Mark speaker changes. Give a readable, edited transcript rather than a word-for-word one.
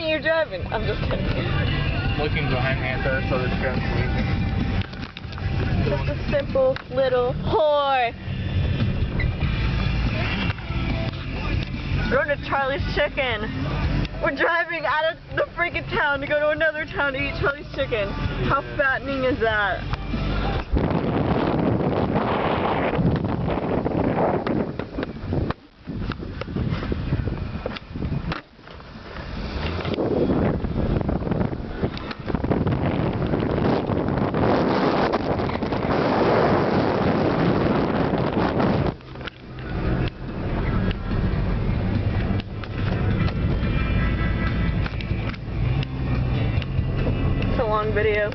Speaker 1: me you're driving. I'm just kidding.
Speaker 2: Looking behind me at that, so this guy's leaving.
Speaker 1: Just a simple little whore. We're going to Charlie's Chicken. We're driving out of the freaking town to go to another town to eat Charlie's Chicken. How fattening is that? Long video.